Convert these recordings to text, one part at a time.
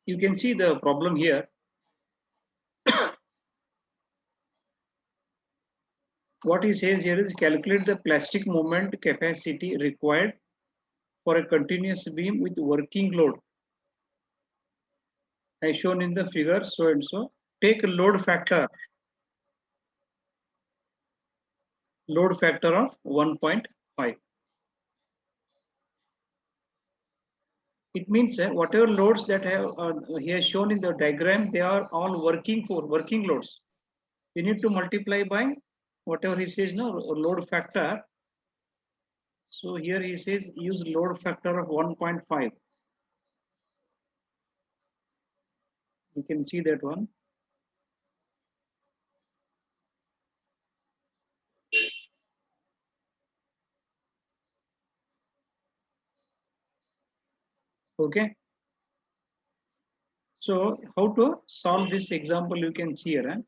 You can see the problem here. What he says here is calculate the plastic moment capacity required for a continuous beam with working load as shown in the figure so and so. Take a load factor of 1.5. It means whatever loads that have here shown in the diagram, they are all working loads. You need to multiply by whatever he says, no, load factor. So here he says use load factor of 1.5. You can see that one. Okay. So how to solve this example you can see here.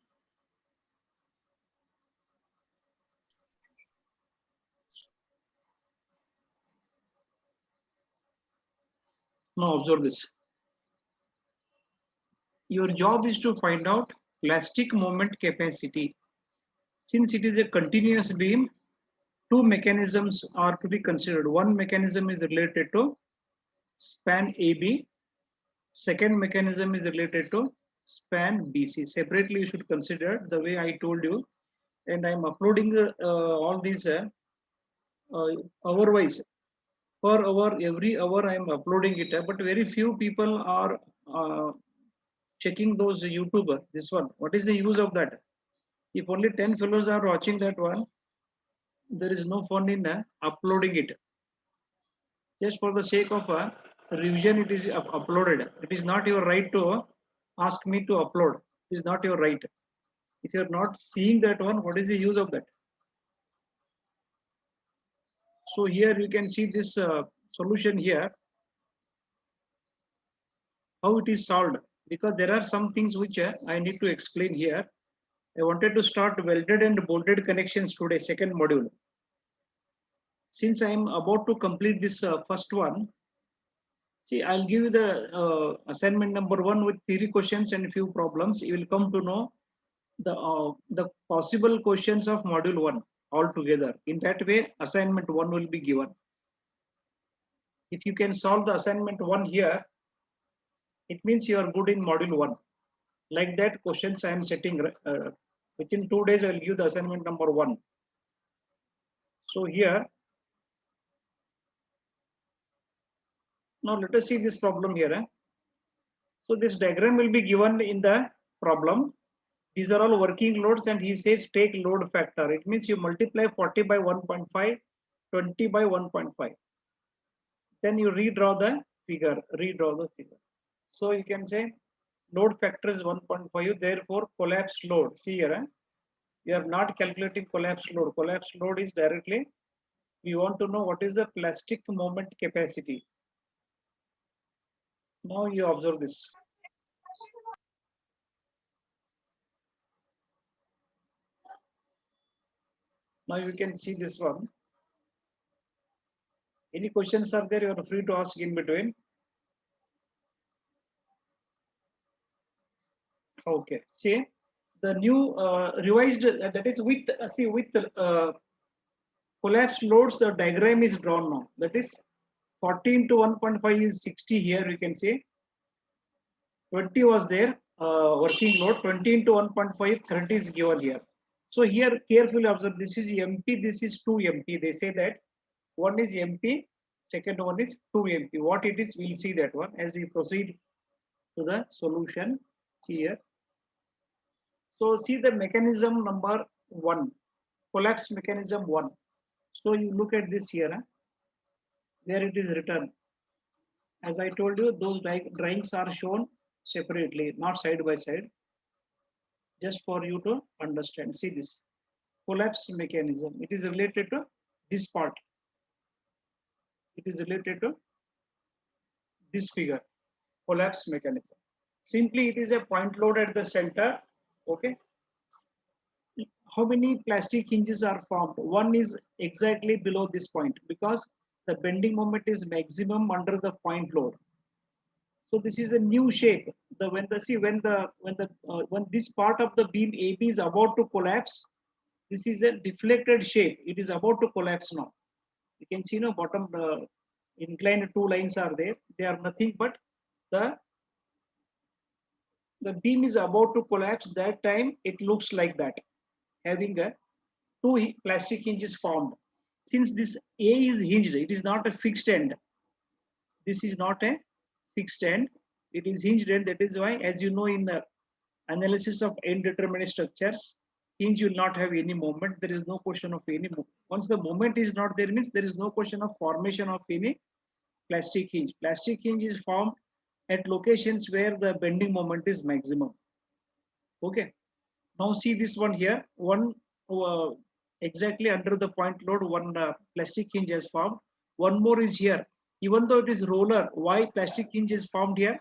Now observe this. Your job is to find out plastic moment capacity. Since it is a continuous beam, two mechanisms are to be considered. One mechanism is related to span AB. Second mechanism is related to span BC. Separately, you should consider the way I told you. And I'm uploading all these hour-wise. Per hour, every hour I'm uploading it. But very few people are checking those YouTuber. This one. What is the use of that? If only 10 fellows are watching that one, there is no fun in uploading it. Just for the sake of revision, it is uploaded. It is not your right to ask me to upload. It is not your right. If you are not seeing that one, what is the use of that? So here you can see this solution here, how it is solved. Because there are some things which I need to explain here. I wanted to start welded and bolted connections today, second module. Since I am about to complete this first one, see, I'll give you the assignment number 1 with theory questions and a few problems. You will come to know the possible questions of module 1 altogether. In that way, assignment 1 will be given. If you can solve the assignment 1 here, it means you are good in module 1. Like that, questions I am setting within 2 days. I will give the assignment number 1. So here, now let us see this problem here. So this diagram will be given in the problem. These are all working loads, and he says take load factor. It means you multiply 40 by 1.5, 20 by 1.5. Then you redraw the figure. So you can say load factor is 1.5. Therefore, collapse load. See here, we are not calculating collapse load. Collapse load is directly, we want to know what is the plastic moment capacity. Now you observe this. Now you can see this one. Any questions are there? You are free to ask in between. Okay. See, the new revised that is with see with collapse loads. The diagram is drawn now. That is 14 to 1.5 is 60 here. You can see 20 was there working load. 20 into 1.5 30 is given here. So here carefully observe. This is MP. This is 2 MP. They say that one is MP. Second one is 2 MP. What it is, we'll see that one as we proceed to the solution. See here. So see the mechanism number 1, collapse mechanism 1. So you look at this here, where it is written. As I told you, those drawings are shown separately, not side by side, just for you to understand. See this collapse mechanism. It is related to this part. It is related to this figure, collapse mechanism. Simply, it is a point load at the center. Okay. How many plastic hinges are formed? One is exactly below this point because the bending moment is maximum under the point load. So this is a new shape. The when the see when this part of the beam AB is about to collapse, this is a deflected shape. It is about to collapse now. You can see, bottom inclined two lines are there. They are nothing but the beam is about to collapse. That time it looks like that, having a two plastic hinges formed. Since this A is hinged, it is not a fixed end. This is not a fixed end. It is hinged end. That is why, as you know, in the analysis of indeterminate structures, hinge will not have any moment. There is no question of any moment. Once the moment is not there, means there is no question of formation of any plastic hinge. Plastic hinge is formed at locations where the bending moment is maximum. Okay. Now see this one here. One exactly under the point load, one plastic hinge is formed. One more is here. Even though it is roller, why plastic hinge is formed here?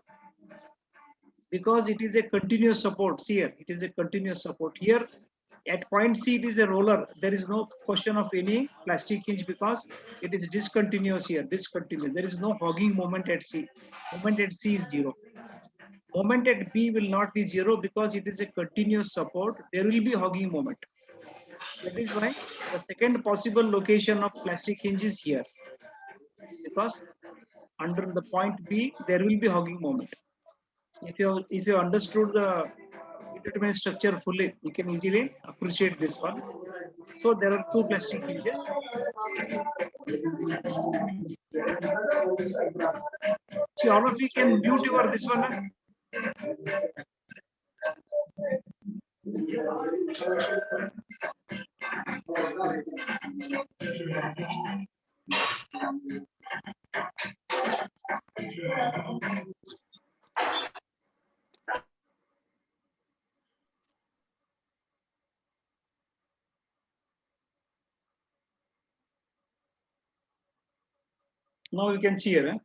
Because it is a continuous support. See here, it is a continuous support. Here at point C, it is a roller. There is no question of any plastic hinge because it is discontinuous here, discontinuous. There is no hogging moment at C. Moment at C is zero. Moment at B will not be zero because it is a continuous support. There will be hogging moment. That is why the second possible location of plastic hinge is here, because under the point B, there will be hogging moment. If you understood the indeterminate structure fully, you can easily appreciate this one. So there are two plastic hinges. See, all of you can mute your this one. Now you can see here.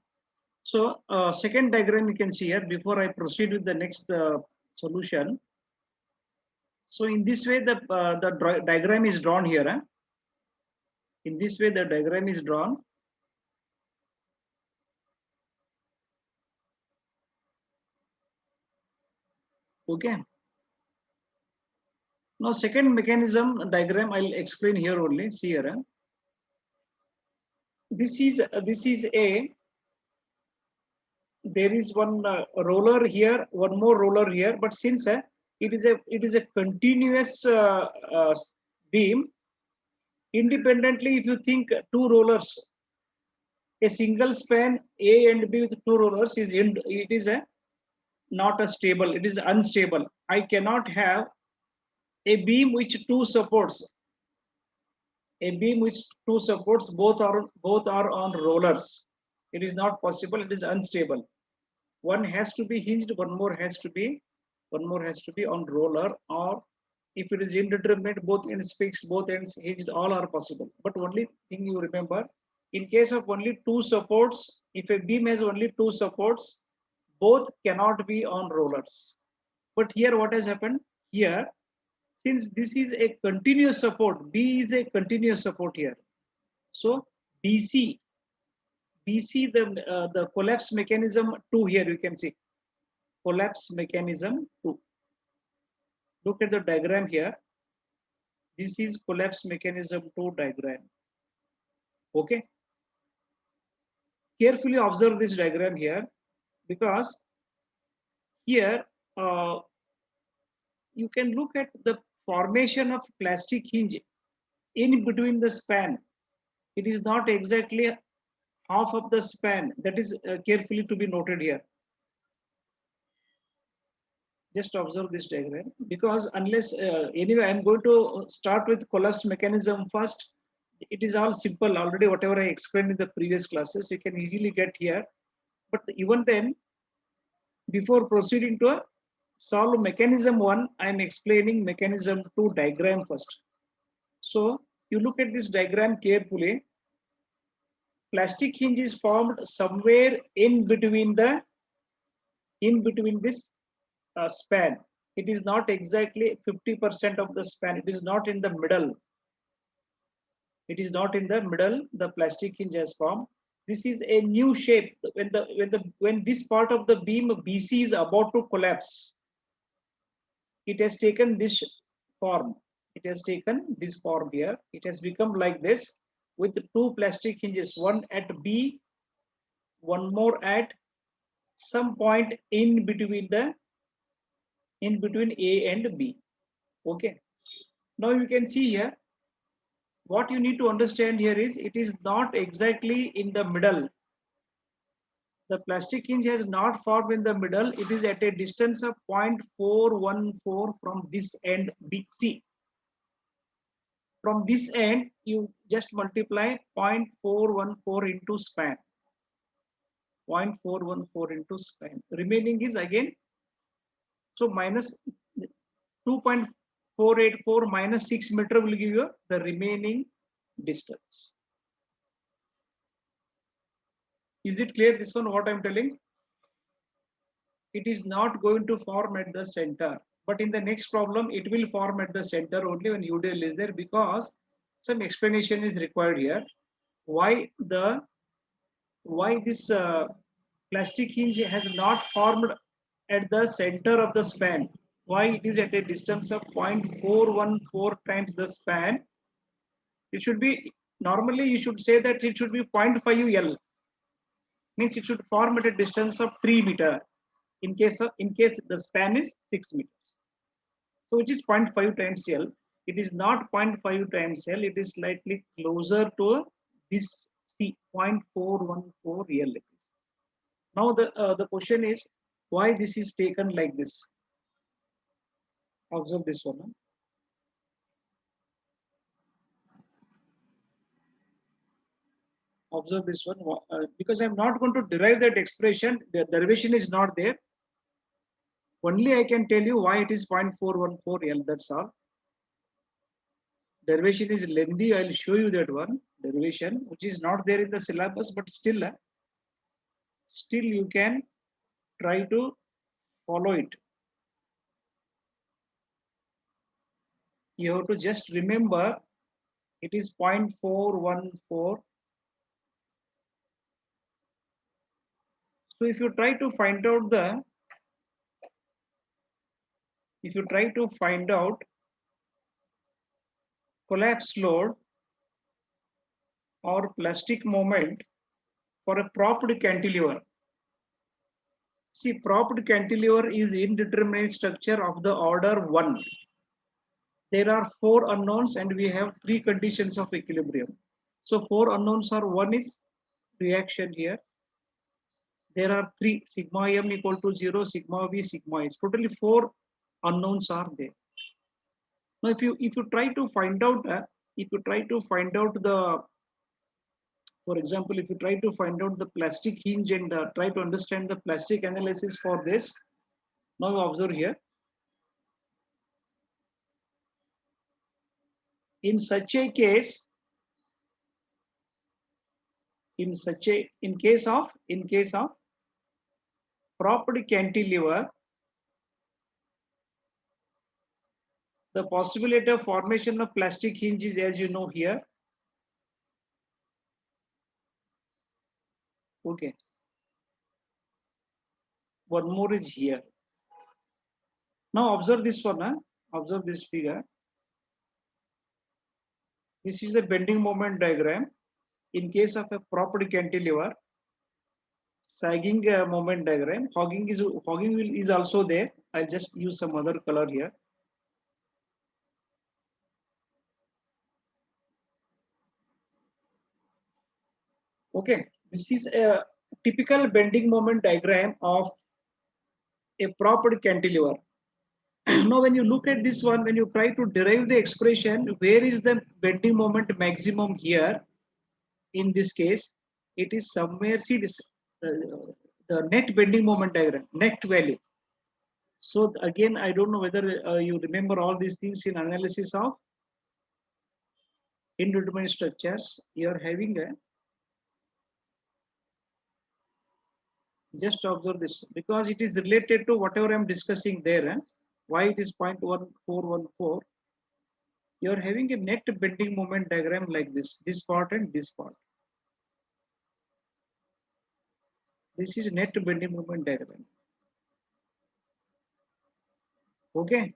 So second diagram you can see here before I proceed with the next solution. So in this way, the diagram is drawn here. In this way, the diagram is drawn. Okay. Now, second mechanism diagram I'll explain here only. See here. This is a. There is one roller here, one more roller here. But since it is a continuous beam, independently, if you think two rollers, a single span A and B with two rollers it is a not a stable. It is unstable. I cannot have a beam which two supports. A beam which two supports both are on rollers. It is not possible. It is unstable. One has to be hinged. One more has to be on roller. Or if it is indeterminate, both ends fixed, both ends hinged. All are possible. But only thing you remember, in case of only two supports, if a beam has only two supports, both cannot be on rollers. But here, what has happened? Here, since this is a continuous support, B is a continuous support here. So BC, the collapse mechanism 2 here you can see. Collapse mechanism 2. Look at the diagram here. This is collapse mechanism 2 diagram. Okay. Carefully observe this diagram here, because here you can look at the formation of plastic hinge in between the span. It is not exactly half of the span. That is carefully to be noted here. Just observe this diagram, because unless anyway, I'm going to start with collapse mechanism first. It is all simple already. Whatever I explained in the previous classes, you can easily get here. But even then, before proceeding to solve mechanism 1, I'm explaining mechanism 2 diagram first. So you look at this diagram carefully. Plastic hinge is formed somewhere in between this span. It is not exactly 50% of the span. It is not in the middle. It is not in the middle. The plastic hinge has formed. This is a new shape. When this part of the beam BC is about to collapse, it has taken this form. It has taken this form here. It has become like this with two plastic hinges, one at B, one more at some point in between A and B. Okay. Now you can see here, what you need to understand here is it is not exactly in the middle. The plastic hinge has not formed in the middle. It is at a distance of 0.414 from this end BC. From this end, you just multiply 0.414 into span. 0.414 into span. Remaining is again, so minus 2.484 minus 6 meter will give you the remaining distance. Is it clear this one what I'm telling? It is not going to form at the center, but in the next problem it will form at the center only when UDL is there, because some explanation is required here. Why this plastic hinge has not formed at the center of the span? Why it is at a distance of 0.414 times the span? It should be, normally you should say that it should be 0.5 L, means it should form at a distance of 3 meter. In case the span is 6 meters. So it is 0.5 times L. It is not 0.5 times L. It is slightly closer to this C, 0.414 L. Now the question is, why this is taken like this? Observe this one. Observe this one. Because I'm not going to derive that expression. The derivation is not there. Only I can tell you why it is 0.414 L. That's all. Derivation is lengthy. I'll show you that one derivation, which is not there in the syllabus, but still you can try to follow it. You have to just remember it is 0.414. So if you try to find out collapse load or plastic moment for a propped cantilever. See, propped cantilever is indeterminate structure of the order 1. There are 4 unknowns and we have 3 conditions of equilibrium. So 4 unknowns are, one is reaction here. There are 3, sigma m equal to 0, sigma v, sigma s. Totally 4 unknowns are there. Now if you try to find out the, for example, if you try to find out the plastic hinge and try to understand the plastic analysis for this, now observe here. In such a case, in case of propped cantilever, the possibility of formation of plastic hinge is, as you know, here. Okay. One more is here. Now observe this one. Observe this figure. This is a bending moment diagram. In case of a propped cantilever, sagging moment diagram. Hogging is also there. I'll just use some other color here. Okay, this is a typical bending moment diagram of a propped cantilever. Now, when you look at this one, when you try to derive the expression, where is the bending moment maximum here? In this case, it is somewhere. See this, the net bending moment diagram, net value. So again, I don't know whether you remember all these things in analysis of indeterminate structures. You are having a, just observe this, because it is related to whatever I'm discussing there. Why it is 0.1414? You are having a net bending moment diagram like this part and this part. This is net bending moment diagram. Okay.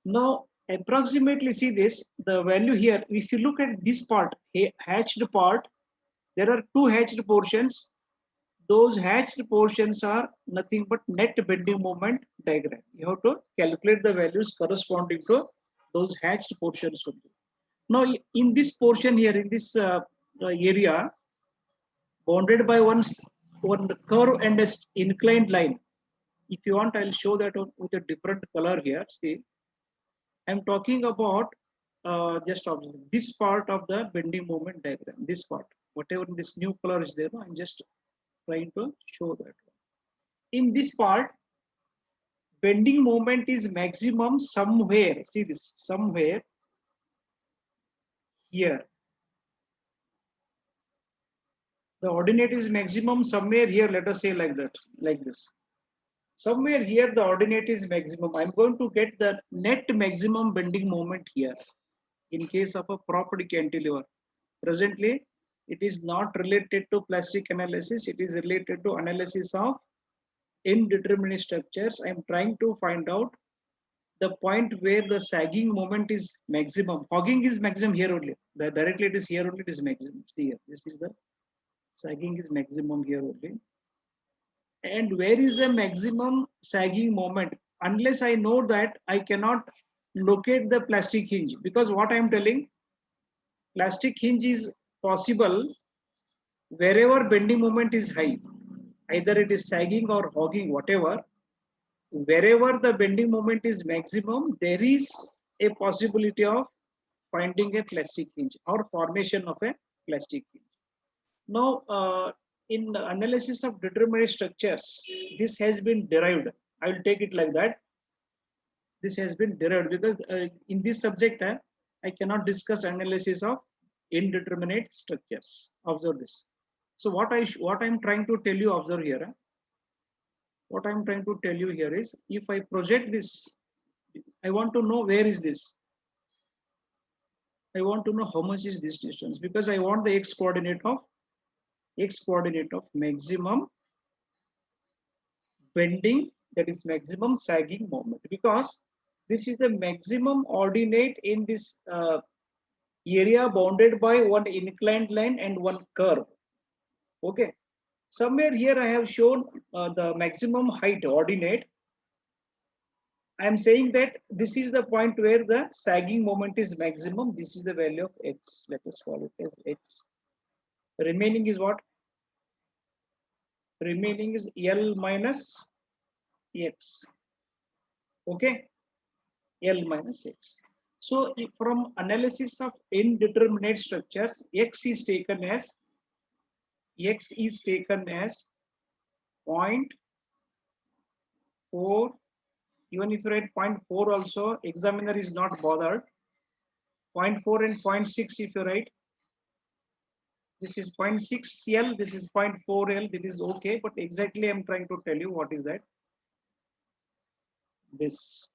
Now approximately see this, the value here, if you look at this part, hatched part, there are two hatched portions. Those hatched portions are nothing but net bending moment diagram. You have to calculate the values corresponding to those hatched portions only. Now in this portion here, in this area, bounded by one curve and an inclined line. If you want, I'll show that with a different color here. See, I'm talking about just observe this part of the bending moment diagram. This part, whatever this new color is there, I'm just trying to show that. In this part, bending moment is maximum somewhere. See this, somewhere here. The ordinate is maximum somewhere here. Let us say like that, like this. Somewhere here the ordinate is maximum. I'm going to get the net maximum bending moment here in case of a propped cantilever. Presently, it is not related to plastic analysis. It is related to analysis of indeterminate structures. I'm trying to find out the point where the sagging moment is maximum. Hogging is maximum here only. Directly it is here only, it is maximum. See here, this is the sagging is maximum here only. And where is the maximum sagging moment? Unless I know that, I cannot locate the plastic hinge, because what I am telling, plastic hinge is possible wherever bending moment is high, either it is sagging or hogging, whatever. Wherever the bending moment is maximum, there is a possibility of finding a plastic hinge or formation of a plastic hinge. Now, in the analysis of determinate structures, this has been derived. I will take it like that. This has been derived because in this subject, I cannot discuss analysis of indeterminate structures. Observe this. So what I'm trying to tell you, observe here. What I'm trying to tell you here is, if I project this, I want to know where is this. I want to know how much is this distance, because I want the x coordinate of maximum bending, that is maximum sagging moment, because this is the maximum ordinate in this area bounded by one inclined line and one curve. Okay, somewhere here I have shown the maximum height ordinate. I am saying that this is the point where the sagging moment is maximum. This is the value of x. Let us call it as x. Remaining is what? Remaining is L minus x. Okay, L minus x. So from analysis of indeterminate structures, x is taken as 0.4. Even if you write 0.4 also, examiner is not bothered. 0.4 and 0.6 if you write, this is 0.6 L, this is 0.4 L, that is okay, but exactly I'm trying to tell you what is that. This.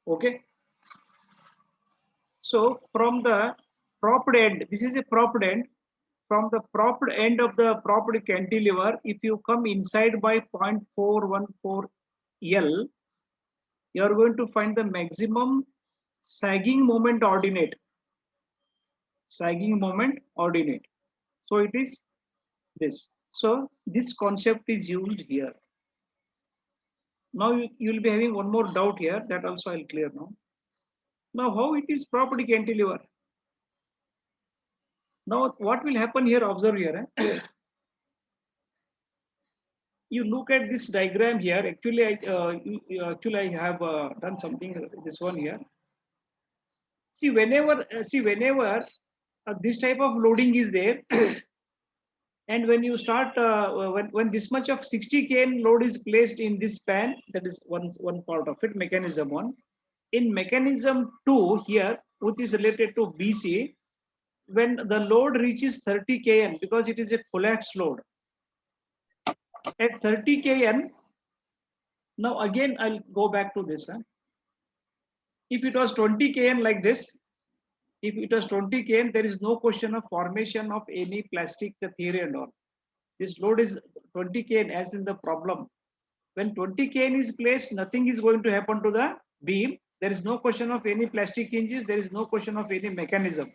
Okay. So from the propped end, this is a propped end. From the propped end of the propped cantilever, if you come inside by 0.414 L, you are going to find the maximum sagging moment ordinate. Sagging moment ordinate. So it is this. So this concept is used here. Now you will be having one more doubt here, that also I'll clear now. Now how it is propped cantilever? Now what will happen here, observe here. You look at this diagram here. Actually, I have done something. This one here. See, whenever this type of loading is there, and when you start when this much of 60 kN load is placed in this span, that is one part of it. Mechanism one. In mechanism two here, which is related to BC, when the load reaches 30 kN, because it is a collapse load. At 30 kN, now again I'll go back to this. If it was 20 kN like this, If it was 20 kN, there is no question of formation of any plastic theory and all. This load is 20 kN as in the problem. When 20 kN is placed, nothing is going to happen to the beam. There is no question of any plastic hinges. There is no question of any mechanism.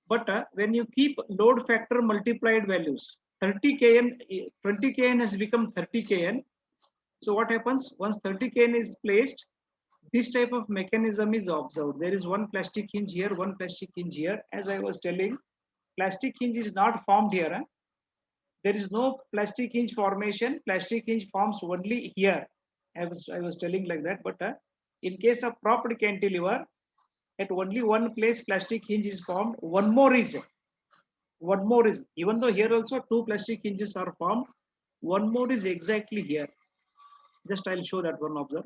But when you keep load factor multiplied values, 30 kN, 20 kN has become 30 kN. So what happens once 30 kN is placed? This type of mechanism is observed. There is one plastic hinge here, one plastic hinge here. As I was telling, plastic hinge is not formed here. There is no plastic hinge formation. Plastic hinge forms only here. I was telling like that. But in case of propped cantilever, at only one place plastic hinge is formed. One more is, even though here also two plastic hinges are formed, one more is exactly here. Just I'll show that one, observe.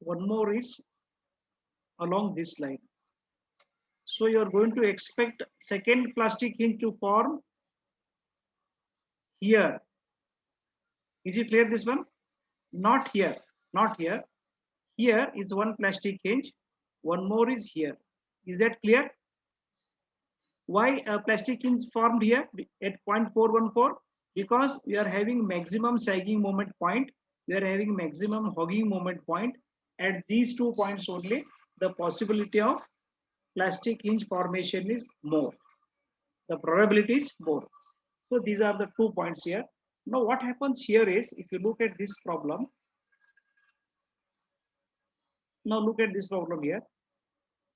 One more is along this line. So you're going to expect second plastic hinge to form here. Is it clear, this one? Not here, not here. Here is one plastic hinge, one more is here. Is that clear? Why a plastic hinge formed here at 0.414? Because we are having maximum sagging moment point, we are having maximum hogging moment point. At these 2 points only, the possibility of plastic hinge formation is more. The probability is more. So these are the 2 points here. Now what happens here is, if you look at this problem, now look at this problem here.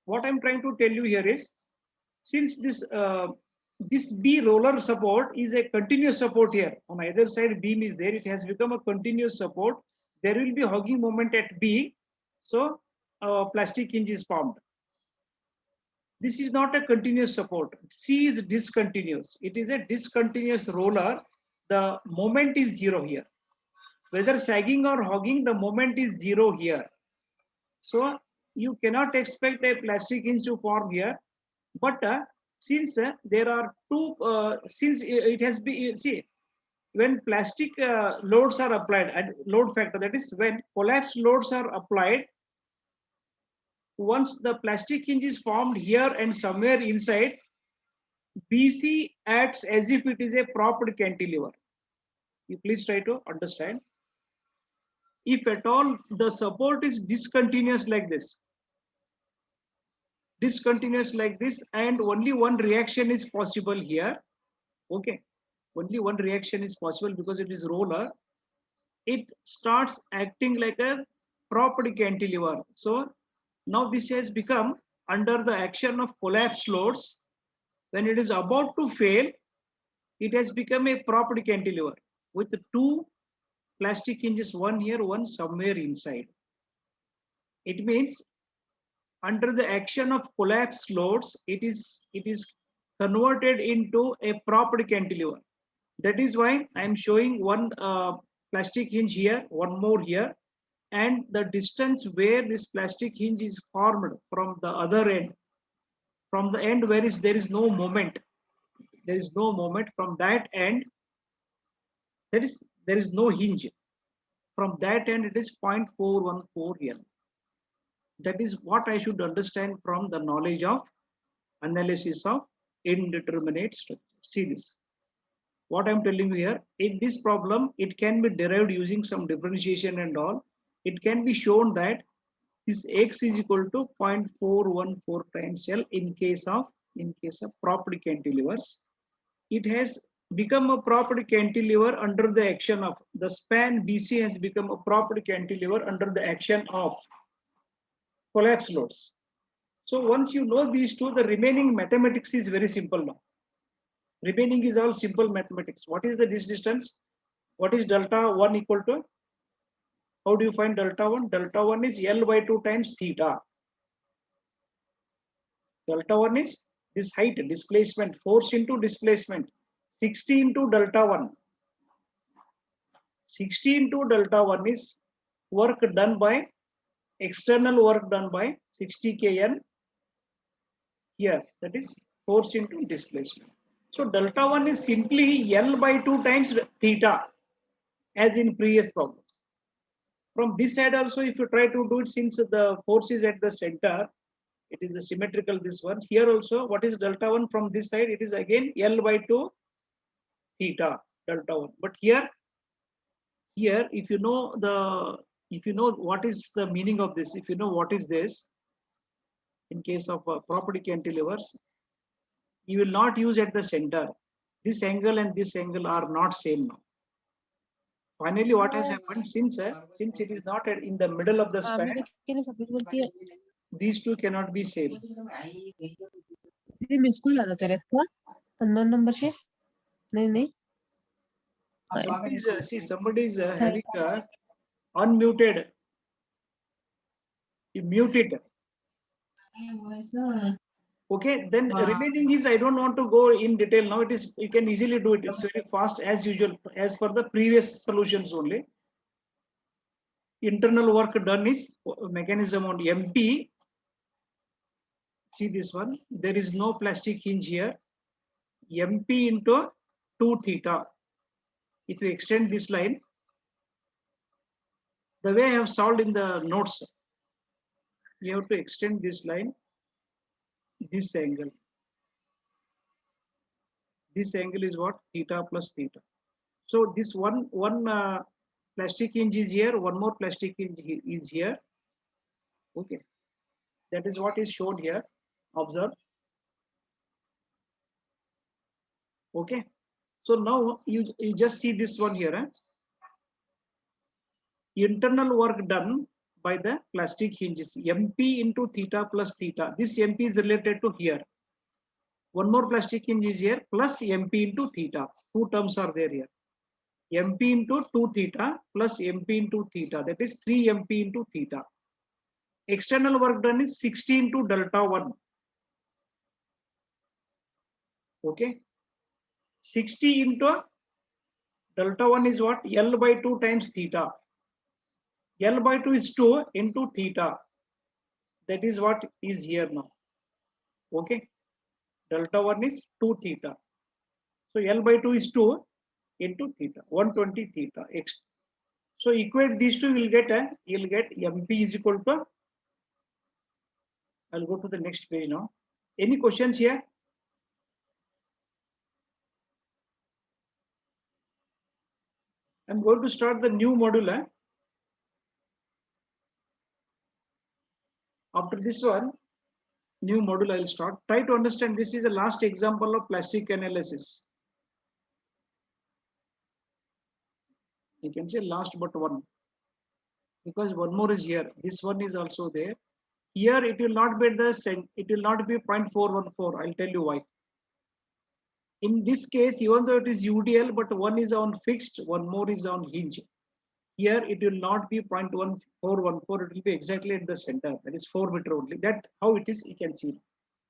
What I'm trying to tell you here is, since this B roller support is a continuous support here, on either side beam is there, it has become a continuous support. There will be hogging moment at B, so plastic hinge is formed. This is not a continuous support. C is discontinuous. It is a discontinuous roller. The moment is zero here. Whether sagging or hogging, the moment is zero here. So you cannot expect a plastic hinge to form here. But since there are two, since it has been, see, when plastic loads are applied and load factor, that is when collapse loads are applied, once the plastic hinge is formed here and somewhere inside, BC acts as if it is a propped cantilever. You please try to understand. If at all the support is discontinuous like this, and only one reaction is possible here, okay, only one reaction is possible because it is roller, it starts acting like a propped cantilever. So now this has become under the action of collapse loads. When it is about to fail, it has become a propped cantilever with two plastic hinges, one here, one somewhere inside. It means under the action of collapse loads, it is converted into a propped cantilever. That is why I am showing one plastic hinge here, one more here, and the distance where this plastic hinge is formed from the other end, from the end where there is no moment, from that end, there is no hinge. From that end, it is 0.414 here. That is what I should understand from the knowledge of analysis of indeterminate structure. See this. What I'm telling you here, in this problem, it can be derived using some differentiation and all. It can be shown that this x is equal to 0.414 times L in case of propped cantilevers. It has become a propped cantilever under the action of the span BC has become a propped cantilever under the action of collapse loads. So once you know these two, the remaining mathematics is very simple now. Remaining is all simple mathematics. What is the distance? What is delta 1 equal to? How do you find delta 1? Delta 1 is L by 2 times theta. Delta 1 is this height, displacement, force into displacement. 60 into delta 1. 60 into delta 1 is work done by, external work done by 60 kN here. That is force into displacement. So delta 1 is simply L by 2 times theta, as in previous problems. From this side also, if you try to do it, since the force is at the center, It is a symmetrical this one. Here also, what is delta 1 from this side? It is again L by 2 theta delta 1. But here if you know what is the meaning of this, if you know what is this, in case of property cantilevers, you will not use at the center. This angle and this angle are not same now. Finally, what has happened, since it is not in the middle of the span, these two cannot be same. Miss call आता तेरे को unknown number से नहीं Somebody is having unmuted. You mute it. Okay, then remaining is, I don't want to go in detail now. It is, you can easily do it. It's very fast as usual, as per the previous solutions only. Internal work done is mechanism on MP. See this one. There is no plastic hinge here. MP into 2 theta. If you extend this line, the way I have solved in the notes, you have to extend this line, this angle. This angle is what? Theta plus theta. So this one plastic hinge is here, one more plastic hinge is here. Okay, that is what is shown here. Observe. Okay, so now you just see this one here. Internal work done by the plastic hinges, MP into theta plus theta. This MP is related to here. One more plastic hinge is here plus MP into theta. Two terms are there here. MP into 2 theta plus MP into theta. That is 3 MP into theta. External work done is 60 into delta 1. Okay. 60 into delta 1 is what? L by 2 times theta. L by 2 is 2 into theta. That is what is here now. Okay. Delta 1 is 2 theta. So L by 2 is 2 into theta. 120 theta. So equate these two, you'll get MP is equal to, I'll go to the next page now. Any questions here? I'm going to start the new module. After this one, new module I'll start. Try to understand, this is the last example of plastic analysis. You can say last but one, because one more is here. This one is also there. Here it will not be it will not be 0.414. I'll tell you why. In this case, even though it is UDL, but one is on fixed, one more is on hinge. Here it will not be 0.1414. It will be exactly at the center. That is 4 meter only. That how it is. You can see.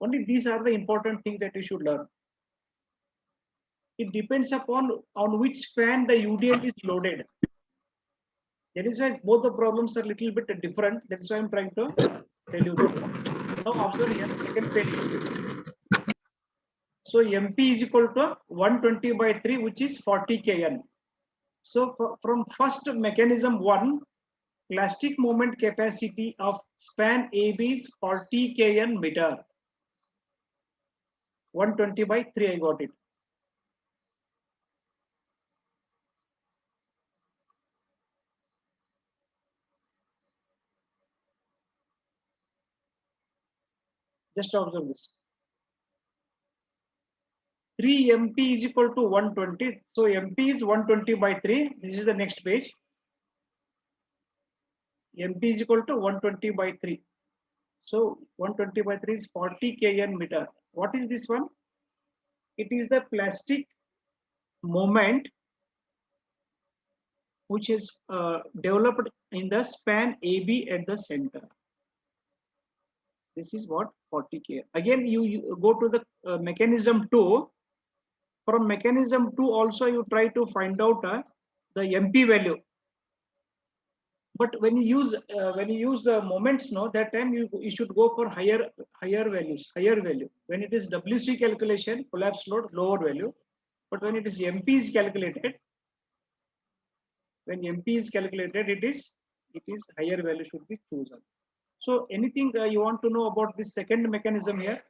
Only these are the important things that you should learn. It depends upon on which span the UDL is loaded. That is why both the problems are a little bit different. That's why I'm trying to tell you that. Now observe here, second page. So MP is equal to 120 by 3, which is 40 kN. So from first mechanism 1, plastic moment capacity of span AB is 40 kN meter. 120 by 3, I got it. Just observe this. 3 MP is equal to 120. So MP is 120 by 3. This is the next page. MP is equal to 120 by 3. So 120 by 3 is 40 kN meter. What is this one? It is the plastic moment which is developed in the span AB at the center. This is what 40 kN. Again, you go to the mechanism 2. From mechanism 2 also you try to find out the MP value. But when you use the moments, no, that time you should go for higher values, higher value. When it is WC calculation, collapse load, lower value. But when it is MP is calculated, when MP is calculated, it is higher value should be chosen. So anything you want to know about this second mechanism here?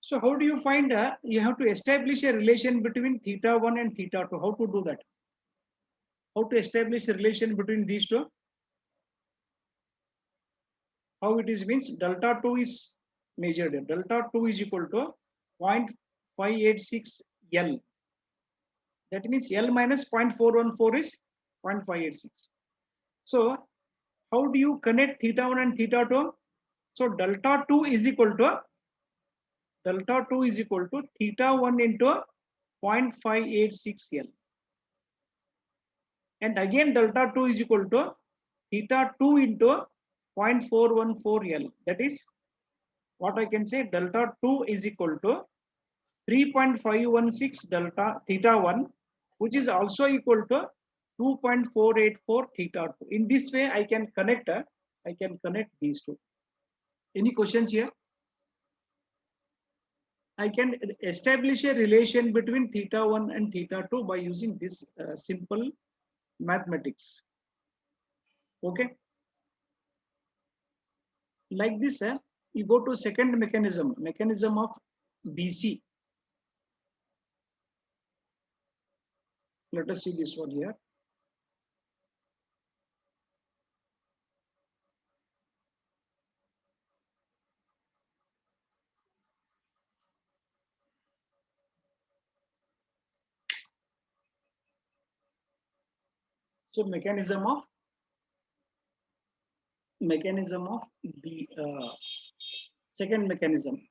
So how do you find, you have to establish a relation between theta 1 and theta 2. How to do that? How to establish a relation between these two? How it is means delta 2 is measured. Delta 2 is equal to 0.586 L. That means L minus 0.414 is 0.586. So how do you connect theta 1 and theta 2? So delta 2 is equal to theta 1 into 0.586 L. And again delta 2 is equal to theta 2 into 0.414 L. That is what I can say, delta 2 is equal to 3.516 delta theta 1, which is also equal to 2.484 theta 2. In this way I can connect these two. Any questions here? I can establish a relation between theta 1 and theta 2 by using this simple mathematics. Okay. Like this, you go to second mechanism of BC. Let us see this one here. So mechanism of the second mechanism.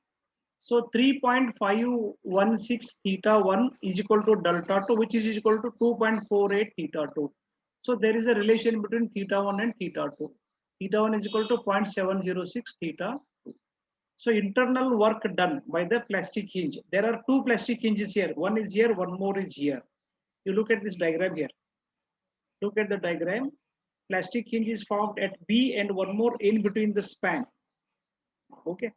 So 3.516 theta 1 is equal to delta 2, which is equal to 2.48 theta 2. So there is a relation between theta 1 and theta 2. Theta 1 is equal to 0.706 theta 2. So internal work done by the plastic hinge. There are two plastic hinges here. One is here, one more is here. You look at this diagram here. Look at the diagram. Plastic hinge is formed at B and one more in between the span. Okay.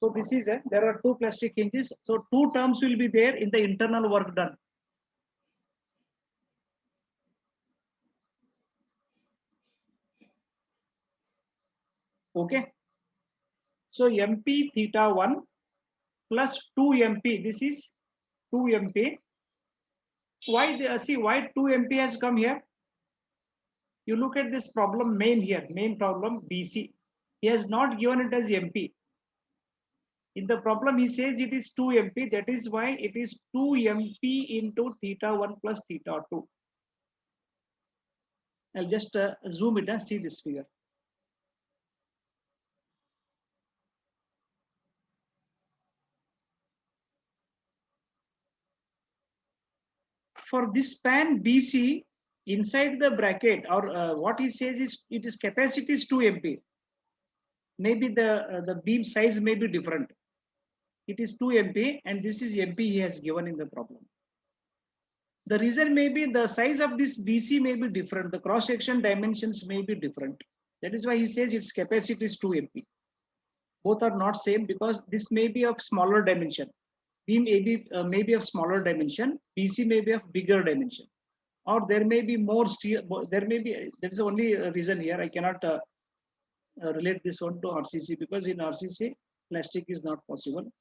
So this is there are two plastic hinges. So two terms will be there in the internal work done. Okay. So MP theta 1 plus 2 MP. This is 2 MP. Why why 2 MP has come here? You look at this problem main here, main problem BC. He has not given it as MP. In the problem, he says it is 2 MP. That is why it is 2 MP into theta 1 plus theta 2. I'll just zoom it and see this figure. For this span BC, inside the bracket, or what he says is it is capacity is 2 MP. Maybe the beam size may be different. It is 2 MP and this is MP he has given in the problem. The reason may be the size of this BC may be different. The cross section dimensions may be different. That is why he says its capacity is 2 MP. Both are not same because this may be of smaller dimension. Beam AB may be of smaller dimension. BC may be of bigger dimension. Or there may be more steel. There is the only reason here. I cannot relate this one to RCC because in RCC plastic is not possible.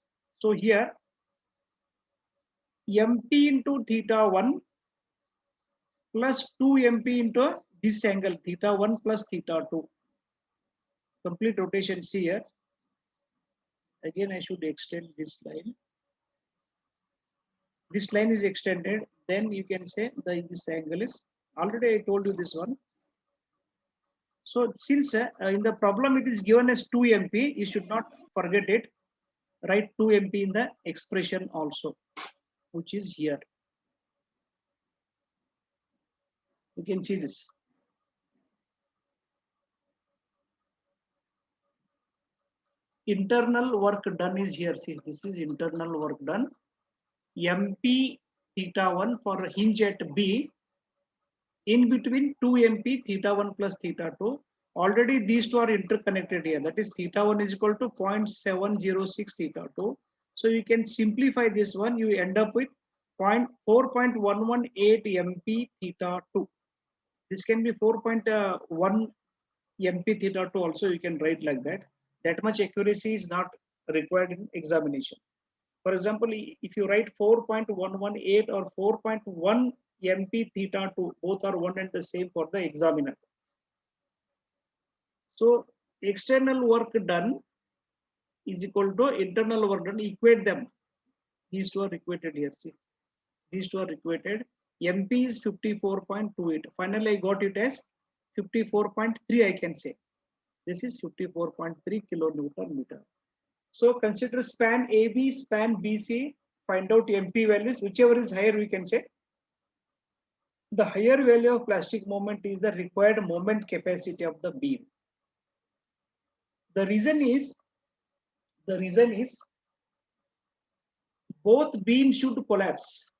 So here MP into theta 1 plus 2 MP into this angle theta 1 plus theta 2. Complete rotation. See here. Again, I should extend this line. This line is extended. Then you can say this angle is. Already I told you this one. So since in the problem it is given as 2 MP, you should not forget it. Write 2 MP in the expression also, which is here. You can see this. Internal work done is here. See, this is internal work done. MP theta 1 for hinge at B. In between 2 MP theta 1 plus theta 2. Already these two are interconnected here. That is theta 1 is equal to 0.706 theta 2. So you can simplify this one. You end up with 4.118 MP theta 2. This can be 4.1 MP theta 2 also you can write like that. That much accuracy is not required in examination. For example, if you write 4.118 or 4.1 MP theta 2, both are one and the same for the examiner. So external work done is equal to internal work done, equate them. These two are equated here, see. These two are equated. MP is 54.28. Finally, I got it as 54.3, I can say. This is 54.3 kilonewton meter. So consider span AB, span BC, find out MP values, whichever is higher we can say. The higher value of plastic moment is the required moment capacity of the beam. The reason is both beams should collapse.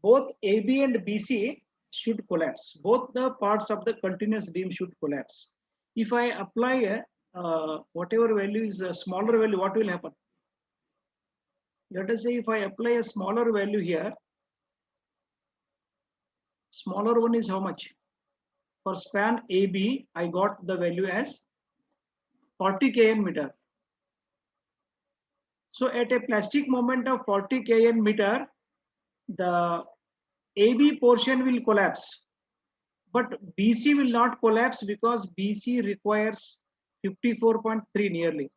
Both AB and BC should collapse. Both the parts of the continuous beam should collapse. If I apply whatever value is a smaller value, what will happen? Let us say if I apply a smaller value here, smaller one is how much? For span AB, I got the value as 40 kN meter. So at a plastic moment of 40 kN meter, the AB portion will collapse, but BC will not collapse because BC requires 54.3 nearly.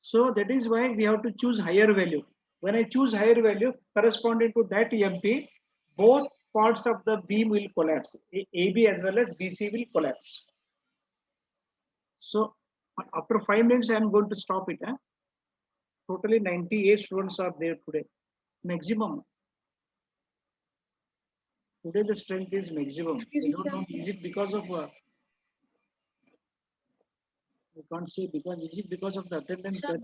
So that is why we have to choose higher value. When I choose higher value corresponding to that MP, both parts of the beam will collapse. AB as well as BC will collapse. So after 5 minutes, I am going to stop it. Totally 98 students are there today. Maximum. Today the strength is maximum. I don't know, is it because of I can't say because is it because of the attendance that